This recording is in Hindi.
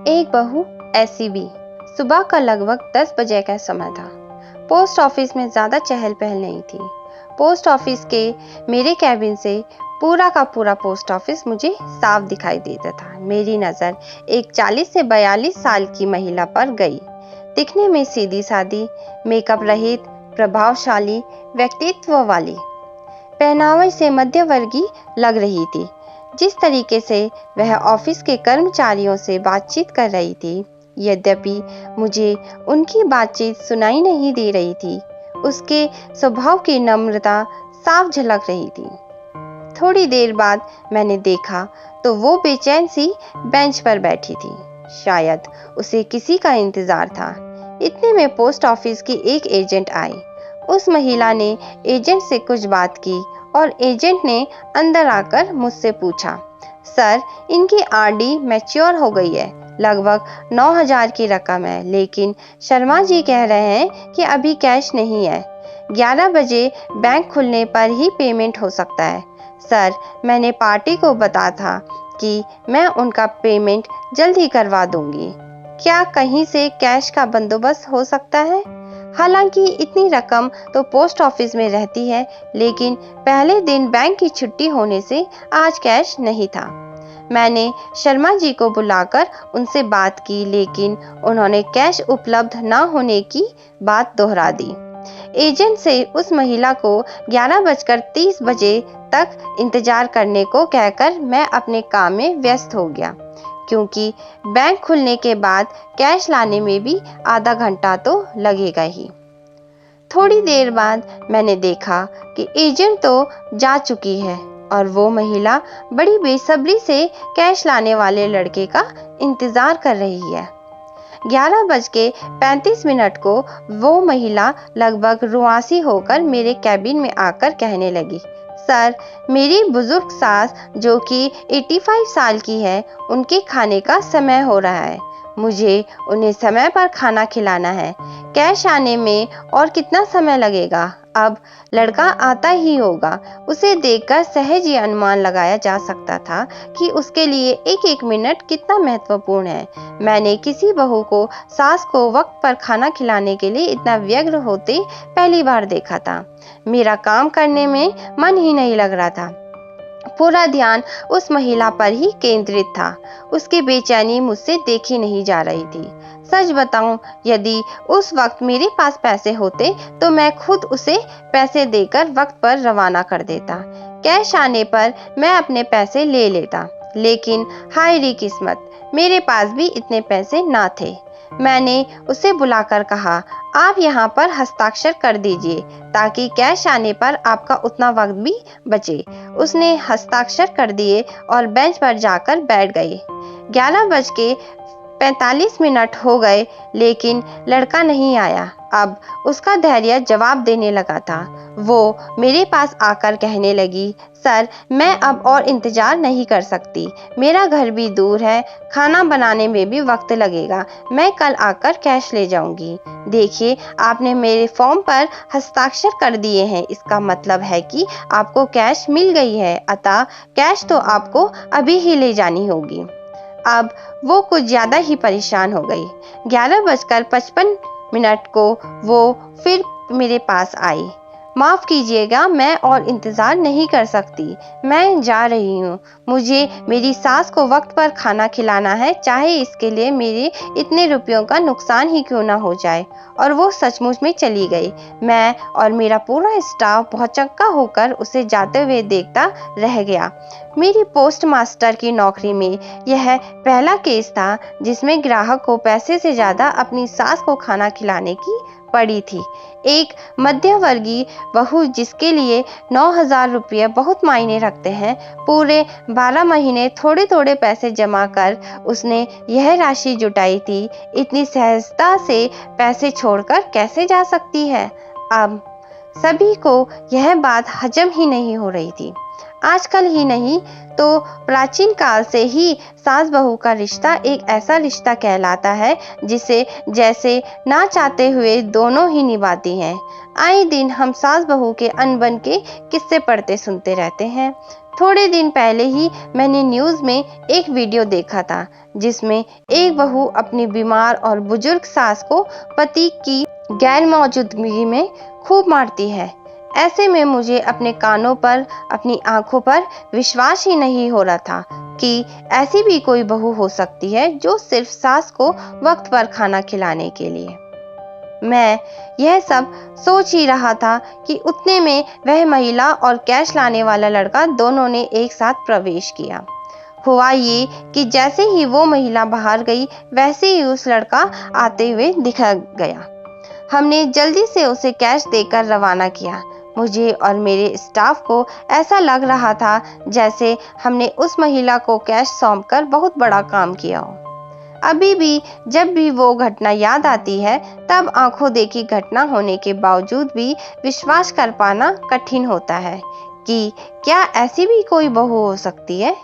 एक बहू ऐसी भी। सुबह का लगभग 10 बजे का समय था। पोस्ट ऑफिस में ज़्यादा चहल पहल नहीं थी। पोस्ट ऑफिस के मेरे कैबिन से पूरा का पूरा पोस्ट ऑफिस मुझे साफ दिखाई देता था। मेरी नज़र एक 40 से 42 साल की महिला पर गई। दिखने में सीधी सादी, मेकअप रहित, प्रभावशाली व्यक्तित्व वाली, पहनावे से मध्यवर्गीय लग रही थी। जिस तरीके से वह ऑफिस के कर्मचारियों से बातचीत कर रही थी, यद्यपि मुझे उनकी बातचीत सुनाई नहीं दे रही थी, उसके स्वभाव की नम्रता साफ झलक रही थी। थोड़ी देर बाद मैंने देखा तो वो बेचैन सी बेंच पर बैठी थी। शायद उसे किसी का इंतजार था। इतने में पोस्ट ऑफिस की एक एजेंट आई। उस महिला ने एजेंट से कुछ बात की और एजेंट ने अंदर आकर मुझसे पूछा, सर, इनकी आरडी मैच्योर हो गई है, लगभग 9,000 की रकम है, लेकिन शर्मा जी कह रहे हैं कि अभी कैश नहीं है। 11 बजे बैंक खुलने पर ही पेमेंट हो सकता है। सर, मैंने पार्टी को बताया था कि मैं उनका पेमेंट जल्द ही करवा दूंगी। क्या कहीं से कैश का बंदोबस्त हो सकता है? हालांकि इतनी रकम तो पोस्ट ऑफिस में रहती है, लेकिन पहले दिन बैंक की छुट्टी होने से आज कैश नहीं था। मैंने शर्मा जी को बुलाकर उनसे बात की, लेकिन उन्होंने कैश उपलब्ध न होने की बात दोहरा दी। एजेंट से उस महिला को 11:30 बजे तक इंतजार करने को कहकर मैं अपने काम में व्यस्त हो गया, क्योंकि बैंक खुलने के बाद कैश लाने में भी आधा घंटा तो लगेगा ही। थोड़ी देर बाद मैंने देखा कि एजेंट तो जा चुकी है और वो महिला बड़ी बेसब्री से कैश लाने वाले लड़के का इंतजार कर रही है। 11:35 को वो महिला लगभग रुआसी होकर मेरे कैबिन में आकर कहने लगी, सर, मेरी बुजुर्ग सास जो कि 85 साल की है, उनके खाने का समय हो रहा है। मुझे उन्हें समय पर खाना खिलाना है। कैश आने में और कितना समय लगेगा? अब लड़का आता ही होगा। उसे देखकर सहज ही अनुमान लगाया जा सकता था कि उसके लिए एक एक मिनट कितना महत्वपूर्ण है। मैंने किसी बहू को सास को वक्त पर खाना खिलाने के लिए इतना व्यग्र होते पहली बार देखा था। मेरा काम करने में मन ही नहीं लग रहा था। पूरा ध्यान उस महिला पर ही केंद्रित था। उसकी बेचैनी मुझसे देखी नहीं जा रही थी। सच बताऊं, यदि उस वक्त मेरे पास पैसे होते तो मैं खुद उसे पैसे देकर वक्त पर रवाना कर देता। कैश आने पर मैं अपने पैसे ले लेता, लेकिन हाय रे किस्मत, मेरे पास भी इतने पैसे ना थे। मैंने उसे बुलाकर कहा, आप यहाँ पर हस्ताक्षर कर दीजिए ताकि कैश आने पर आपका उतना वक्त भी बचे। उसने हस्ताक्षर कर दिए और बेंच पर जाकर बैठ गई। 11:45 हो गए, लेकिन लड़का नहीं आया। अब उसका धैर्य जवाब देने लगा था। वो मेरे पास आकर कहने लगी, सर, मैं अब और इंतजार नहीं कर सकती। मेरा घर भी दूर है, खाना बनाने में भी वक्त लगेगा। मैं कल आकर कैश ले जाऊंगी। देखिए, आपने मेरे फॉर्म पर हस्ताक्षर कर दिए हैं, इसका मतलब है कि आपको कैश मिल गई है, अतः कैश तो आपको अभी ही ले जानी होगी। अब वो कुछ ज्यादा ही परेशान हो गई। 11:55 को वो फिर मेरे पास आई। माफ कीजिएगा, मैं और इंतजार नहीं कर सकती। मैं जा रही हूँ। मुझे मेरी सास को वक्त पर खाना खिलाना है, चाहे इसके लिए मेरे इतने रुपयों का नुकसान ही क्यों ना हो जाए। और वो सचमुच में चली गई। मैं और मेरा पूरा स्टाफ भौचक्का होकर उसे जाते हुए देखता रह गया। मेरी पोस्ट मास्टर की नौकरी में यह पहला केस था जिसमें ग्राहक को पैसे से ज्यादा अपनी सास को खाना खिलाने की पड़ी थी। एक मध्यवर्गीय बहू जिसके लिए 9,000 रुपये बहुत मायने रखते हैं, पूरे 12 महीने थोड़े थोड़े पैसे जमा कर उसने यह राशि जुटाई थी। इतनी सहजता से पैसे छोड़कर कैसे जा सकती है? अब सभी को यह बात हजम ही नहीं हो रही थी। आजकल ही नहीं तो प्राचीन काल से ही सास बहू का रिश्ता एक ऐसा रिश्ता कहलाता है जिसे जैसे ना चाहते हुए दोनों ही निभाती हैं। आए दिन हम सास बहू के अनबन के किस्से पढ़ते सुनते रहते हैं। थोड़े दिन पहले ही मैंने न्यूज़ में एक वीडियो देखा था जिसमें एक बहू अपनी बीमार और बुजुर्ग सास को पति की गैर मौजूदगी में खूब मारती है। ऐसे में मुझे अपने कानों पर, अपनी आंखों पर विश्वास ही नहीं हो रहा था कि ऐसी भी कोई बहू हो सकती है जो सिर्फ सास को वक्त पर खाना खिलाने के लिए। मैं यह सब सोच ही रहा था कि उतने में वह महिला और कैश लाने वाला लड़का दोनों ने एक साथ प्रवेश किया। हुआ ये कि जैसे ही वो महिला बाहर गई, वैसे ही उस लड़का आते हुए दिखा गया। हमने जल्दी से उसे कैश देकर रवाना किया। मुझे और मेरे स्टाफ को ऐसा लग रहा था जैसे हमने उस महिला को कैश सौंपकर बहुत बड़ा काम किया हो। अभी भी जब भी वो घटना याद आती है, तब आंखों देखी घटना होने के बावजूद भी विश्वास कर पाना कठिन होता है कि क्या ऐसी भी कोई बहू हो सकती है।